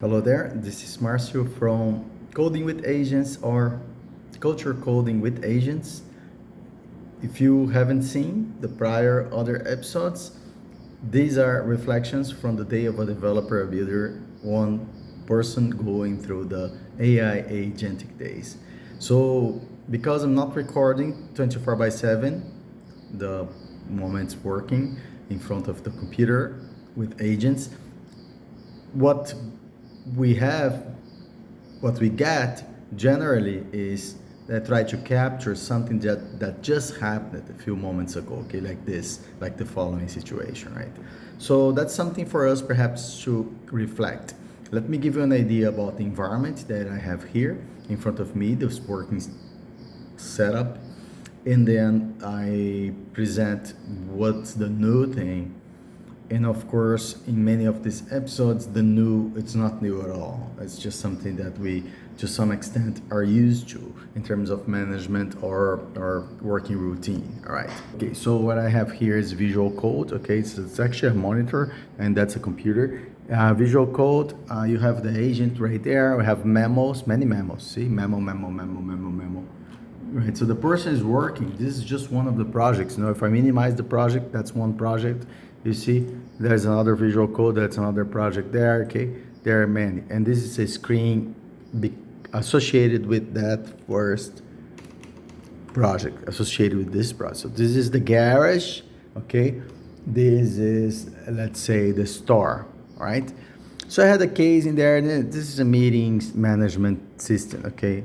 Hello there, this is Marcio from Coding with Agents or Culture Coding with Agents. If you haven't seen the prior other episodes, these are reflections from the day of a developer, a builder, one person going through the AI agentic days. So, because I'm not recording 24 by 7, the moments working in front of the computer with agents, what we have, what we get generally is that try to capture something that just happened a few moments ago, okay, like this, like the following situation, right? So that's something for us perhaps to reflect. Let me give you an idea about the environment that I have here in front of me, this working setup, and then I present what's the new thing. And of course, in many of these episodes, it's not new at all. It's just something that we, to some extent, are used to in terms of management or working routine. All right. Okay, so what I have here is visual code. Okay, so it's actually a monitor, and that's a computer. Visual code, you have the agent right there. We have memos, many memos. See, memo. Right, so the person is working. This is just one of the projects. If I minimize the project, that's one project. You see, there's another visual code, that's another project there, okay? There are many. And this is a screen associated with that first project, associated with this project. So this is the garage, okay? This is, let's say, the store, all right? So I had a case in there. This is a meetings management system, okay?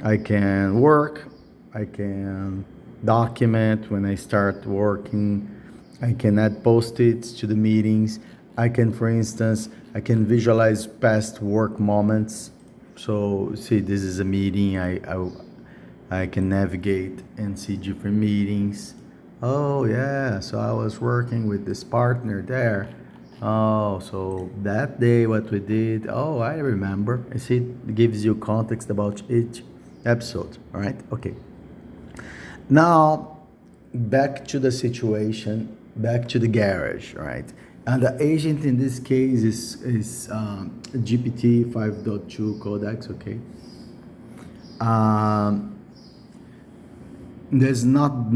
I can work, I can document when I start working. I can add post-its to the meetings. I can, for instance, I can visualize past work moments. So see, this is a meeting. I can navigate and see different meetings. Oh yeah, so I was working with this partner there. Oh, so that day what we did. Oh, I remember. I see it gives you context about each episode. All right. Okay. Now, back to the situation, back to the garage, right? And the agent in this case is GPT 5.2 codex, okay? Um, there's not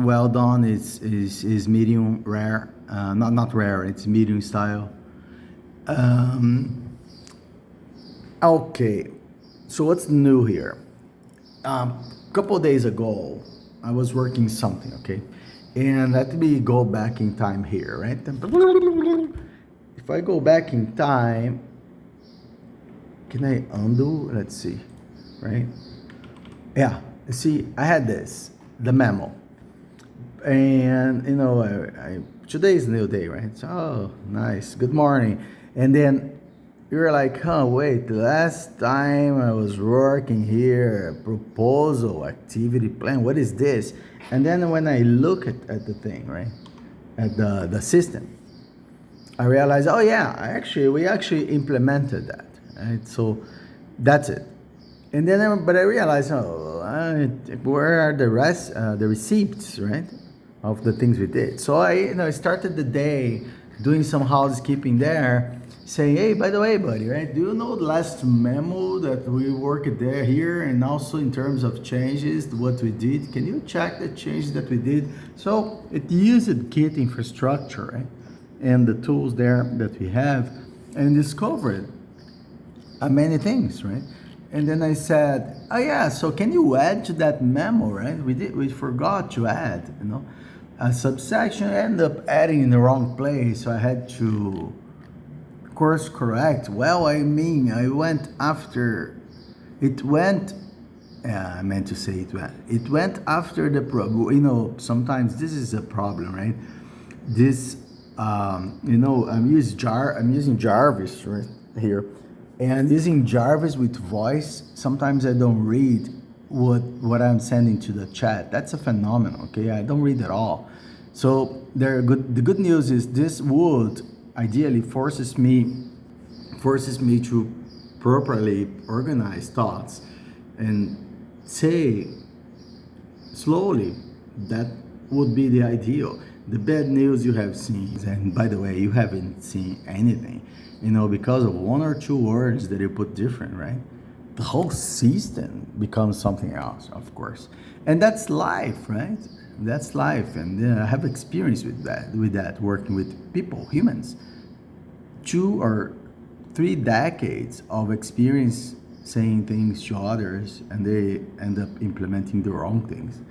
well done. Is medium rare, not rare. It's medium style. Um, okay, so what's new here? Couple days ago, I was working something, okay? And let me go back in time here, right? If I go back in time, can I undo? Let's see, right? Yeah, see, I had the memo. And, today is a new day, right? So, oh, nice, good morning. And then you're like, huh, wait, the last time I was working here, proposal, activity plan, what is this? And then when I look at the thing, right, at the system, I realize, oh yeah, we actually implemented that, right? So that's it. And then, but I realized, where are the rest, the receipts, right, of the things we did? So I started the day doing some housekeeping there, saying, hey, by the way, buddy, right? Do you know the last memo that we worked there here, and also in terms of changes, what we did? Can you check the changes that we did? So it used Git infrastructure, right, and the tools there that we have, and discovered many things, right? And then I said, oh yeah, so can you add to that memo, right? We forgot to add, a subsection. I ended up adding in the wrong place, so I had to course correct. Well, I mean, I went after it went. Yeah, I meant to say it went after the problem. Sometimes this is a problem, right? This, I'm using Jarvis right here, and using Jarvis with voice. Sometimes I don't read what I'm sending to the chat. That's a phenomenon. Okay, I don't read at all. So the good news is this would ideally forces me to properly organize thoughts and say slowly. That would be the ideal. The bad news you have seen, and by the way, you haven't seen anything, because of one or two words that you put different, right? The whole system becomes something else, of course. And that's life, right? That's life. And I have experience with that, working with people, humans. 2 or 3 decades of experience saying things to others, and they end up implementing the wrong things,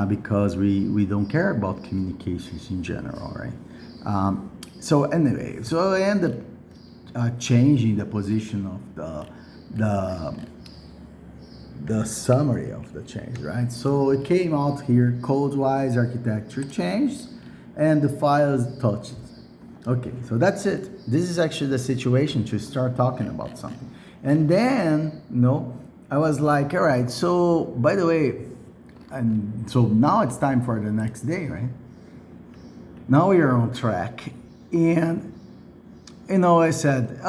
because we don't care about communications in general, right? So anyway, so I end up changing the position of the the summary of the change, right? So it came out here, code-wise architecture changed, and the files touched. Okay, so that's it. This is actually the situation to start talking about something. And then, I was like, all right, so by the way, and so now it's time for the next day, right? Now we are on track. And I said,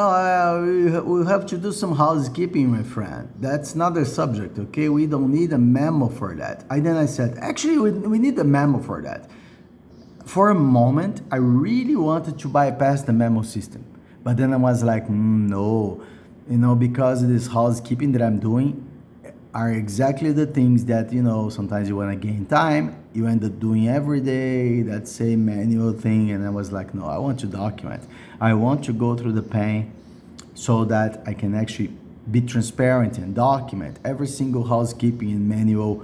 we have to do some housekeeping, my friend. That's not the subject, okay? We don't need a memo for that. Then I said, actually, we need a memo for that. For a moment, I really wanted to bypass the memo system. But then I was like, no, because this housekeeping that I'm doing are exactly the things that, sometimes you want to gain time, you end up doing every day, that same manual thing. And I was like, no, I want to document. I want to go through the pain so that I can actually be transparent and document every single housekeeping and manual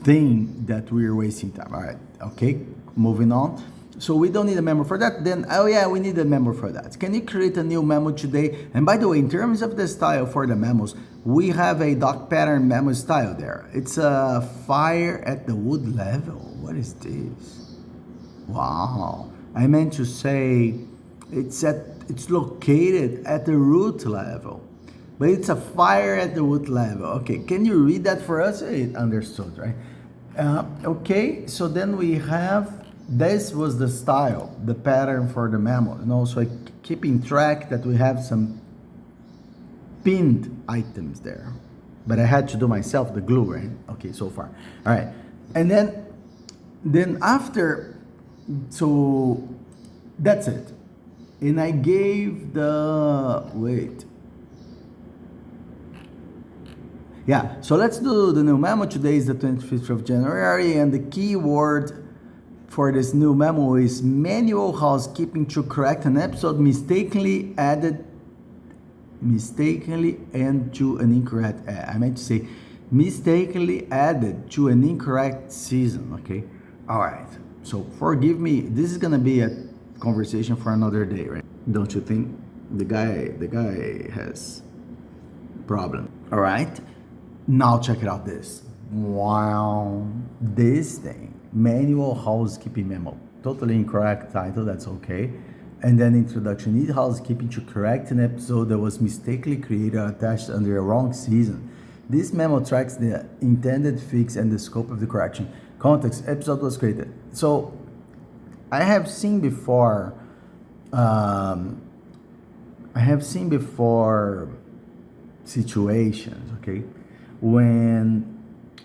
thing that we're wasting time. All right, okay, moving on. So we don't need a memo for that. Then, we need a memo for that. Can you create a new memo today? And by the way, in terms of the style for the memos, we have a doc pattern memo style there. It's a fire at the wood level. What is this? Wow. I meant to say it's located at the root level. But it's a fire at the wood level. Okay, can you read that for us? It understood, right? Okay, so then we have, this was the style, the pattern for the memo. So keeping track that we have some pinned items there. But I had to do myself the glue, right? Okay, so far. All right. And then after, so that's it. And I gave yeah, so let's do the new memo. Today is the 25th of January, and the keyword for this new memo is manual housekeeping to correct an episode mistakenly and to an incorrect, I meant to say mistakenly added to an incorrect season, okay? All right, so forgive me, this is gonna be a conversation for another day, right? Don't you think? The guy has problem. All right. Now check it out this. Wow. This thing. Manual housekeeping memo. Totally incorrect title, that's okay. And then introduction. Need housekeeping to correct an episode that was mistakenly created or attached under a wrong season. This memo tracks the intended fix and the scope of the correction. Context. Episode was created. So I have seen before situations, okay, when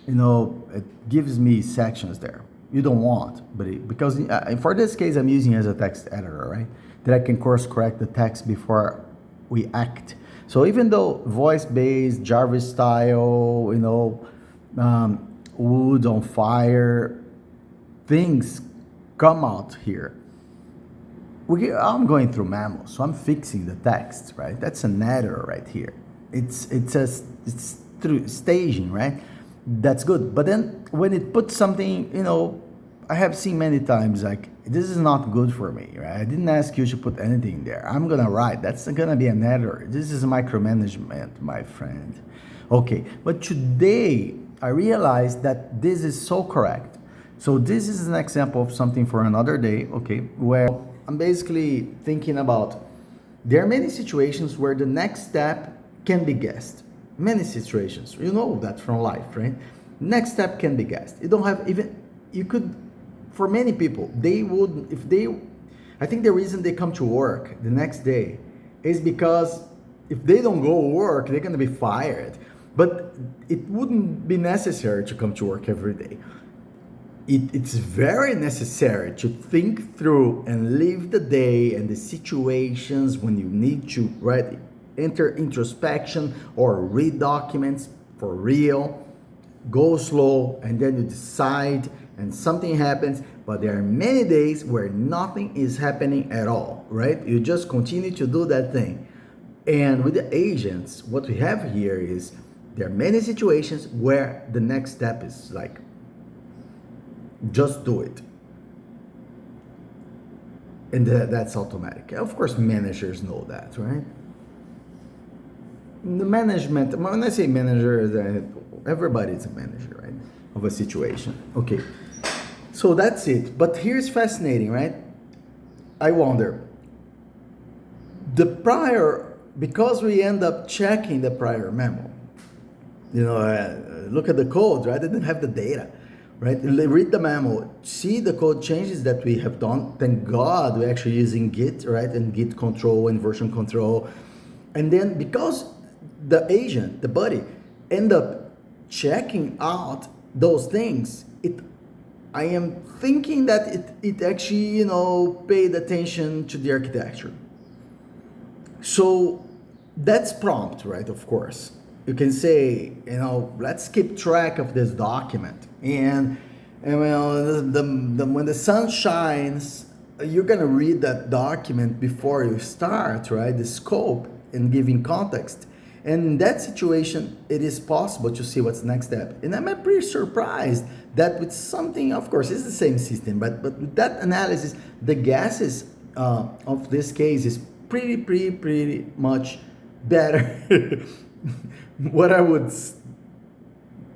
it gives me sections there you don't want, but because for this case I'm using it as a text editor, right, that I can course correct the text before we act. So even though voice-based Java style, wood on fire things come out here, I'm going through memos, so I'm fixing the text, right? That's an editor right here. It's through staging, right? That's good. But then when it puts something, I have seen many times like, this is not good for me, right? I didn't ask you to put anything there. I'm gonna write. That's gonna be an editor. This is micromanagement, my friend. Okay, but today I realized that this is so correct. So this is an example of something for another day, okay, where I'm basically thinking about, there are many situations where the next step can be guessed. Many situations, you know that from life, right? Next step can be guessed. You don't have even, you could, for many people, I think the reason they come to work the next day is because if they don't go work, they're gonna be fired. But it wouldn't be necessary to come to work every day. it's very necessary to think through and live the day and the situations when you need to enter introspection or read documents for real. Go slow, and then you decide and something happens. But there are many days where nothing is happening at all, right? You just continue to do that thing. And with the agents, what we have here is there are many situations where the next step is like, just do it. And that's automatic. Of course, managers know that, right? The management, when I say manager, everybody's a manager, right? Of a situation. Okay. So that's it. But here's fascinating, right? I wonder, the prior, because we end up checking the prior memo, look at the code, right? They didn't have the data, right? Read the memo, see the code changes that we have done. Thank God we're actually using Git, right? And Git control and version control. And then because the agent, the buddy, end up checking out those things, I am thinking that it actually, paid attention to the architecture. So that's prompt, right? Of course. You can say, let's keep track of this document. And when the sun shines, you're gonna read that document before you start, right? The scope and giving context. And in that situation, it is possible to see what's the next step. And I'm pretty surprised that with something, of course, it's the same system, but with that analysis, the gases of this case is pretty much better. What I would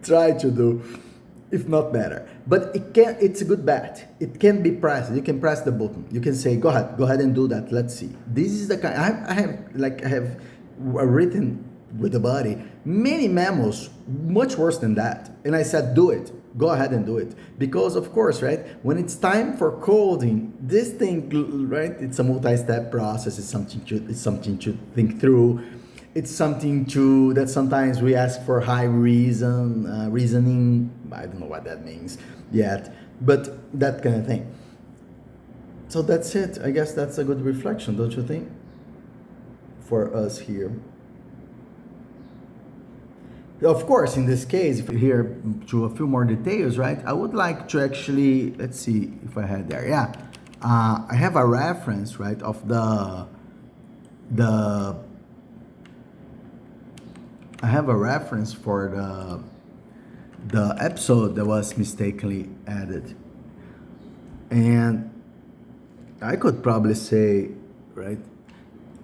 try to do, if not better. But it's a good bet. It can be pressed. You can press the button. You can say, go ahead and do that. Let's see. This is the kind I have written with the body many memos much worse than that. And I said, do it. Go ahead and do it. Because of course, right, when it's time for coding, this thing, right, it's a multi-step process. It's something to think through. It's something that sometimes we ask for high reasoning. I don't know what that means yet, but that kind of thing. So that's it. I guess that's a good reflection, don't you think? For us here. Of course, in this case, if you hear to a few more details, right, I would like to actually, let's see if I had there. Yeah. I have a reference, right, of I have a reference for the episode that was mistakenly added. And I could probably say, right,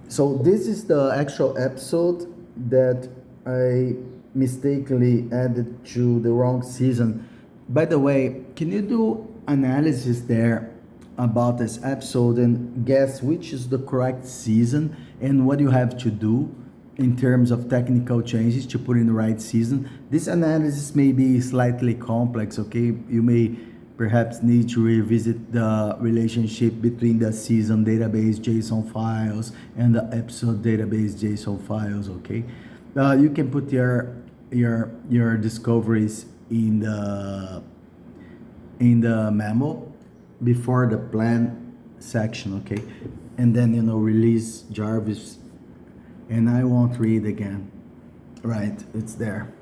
so this is the actual episode that I mistakenly added to the wrong season. By the way, can you do analysis there about this episode and guess which is the correct season and what you have to do in terms of technical changes to put in the right season? This analysis may be slightly complex, okay? You may perhaps need to revisit the relationship between the season database JSON files and the episode database JSON files, okay? You can put your discoveries in the memo before the plan section, okay? And then release Jarvis, and I won't read again. Right, it's there.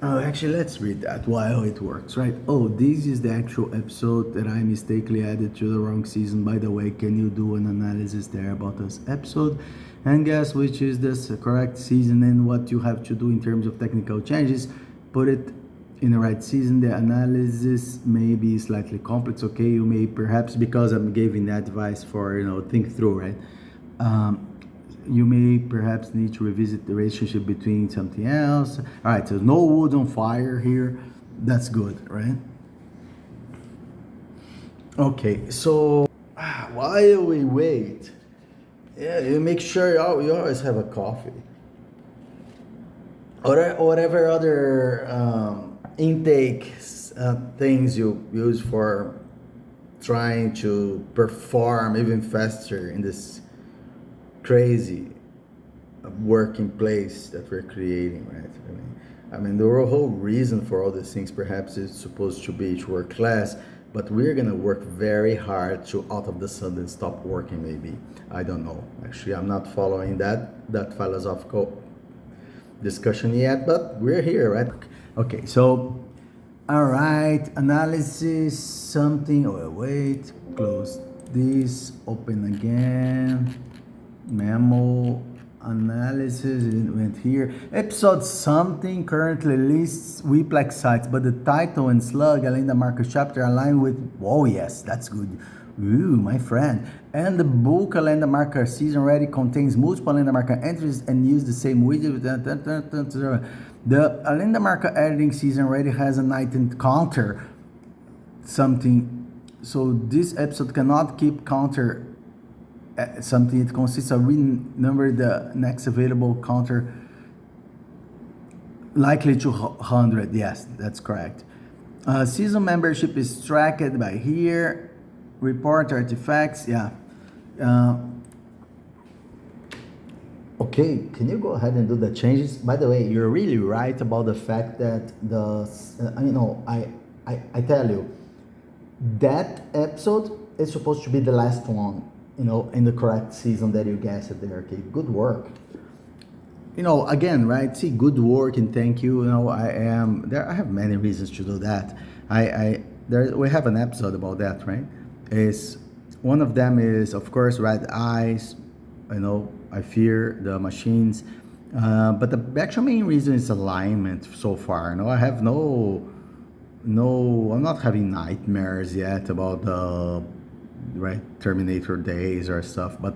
Oh, actually, let's read that while it works, right? Oh, this is the actual episode that I mistakenly added to the wrong season. By the way, can you do an analysis there about this episode and guess which is this correct season and what you have to do in terms of technical changes? Put it in the right season. The analysis may be slightly complex, okay? You may perhaps, because I'm giving advice for, think through, right? You may perhaps need to revisit the relationship between something else. All right, so no wood on fire here. That's good, right? Okay, so while we wait, yeah, you make sure you always have a coffee. Or whatever other intake things you use for trying to perform even faster in this crazy working place that we're creating, right? I mean, the whole reason for all these things perhaps is supposed to be to work less, but we're gonna work very hard to out of the sudden stop working. Maybe I don't know. Actually, I'm not following that philosophical discussion yet, but we're here, right? Okay, so all right, analysis something. Oh wait, close this, open again. Memo analysis, it went here. Episode something currently lists Weplex sites, but the title and slug Alinda Marker chapter align with, oh yes, that's good. Ooh, my friend. And the book Alinda Marker season already contains multiple Alinda Marker entries and use the same widget. The Alinda Marker editing season already has an item counter something, so this episode cannot keep counter something. It consists of renumber the next available counter likely to 100. Yes, that's correct. Season membership is tracked by here. Report artifacts. Yeah. Okay, can you go ahead and do the changes? By the way, you're really right about the fact that I tell you, that episode is supposed to be the last one, in the correct season that you guessed there. Okay, good work. Again, right? See, good work and thank you. I am there. I have many reasons to do that. We have an episode about that, right? Is one of them is, of course, red eyes. I fear the machines, but the actual main reason is alignment so far. I have I'm not having nightmares yet about the right Terminator days or stuff, but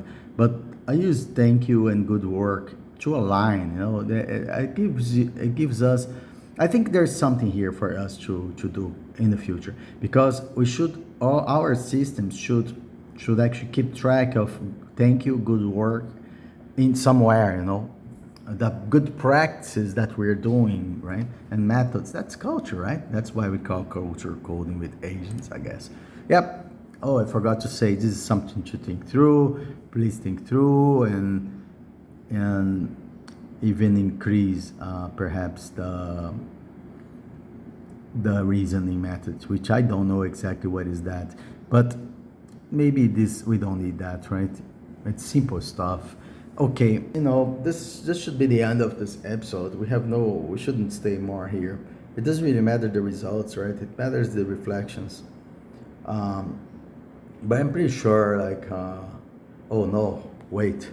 I use thank you and good work to align. It gives us. I think there's something here for us to do in the future, because all our systems should actually keep track of thank you, good work in somewhere. The good practices that we're doing, right? And methods, that's culture, right? That's why we call culture coding with agents, I guess. Yep. Oh, I forgot to say, this is something to think through. Please think through and even increase perhaps the reasoning methods, which I don't know exactly what is that, but maybe we don't need that, right? It's simple stuff. Okay, this should be the end of this episode. We shouldn't stay more here. It doesn't really matter the results, right? It matters the reflections. But I'm pretty sure, oh no, wait.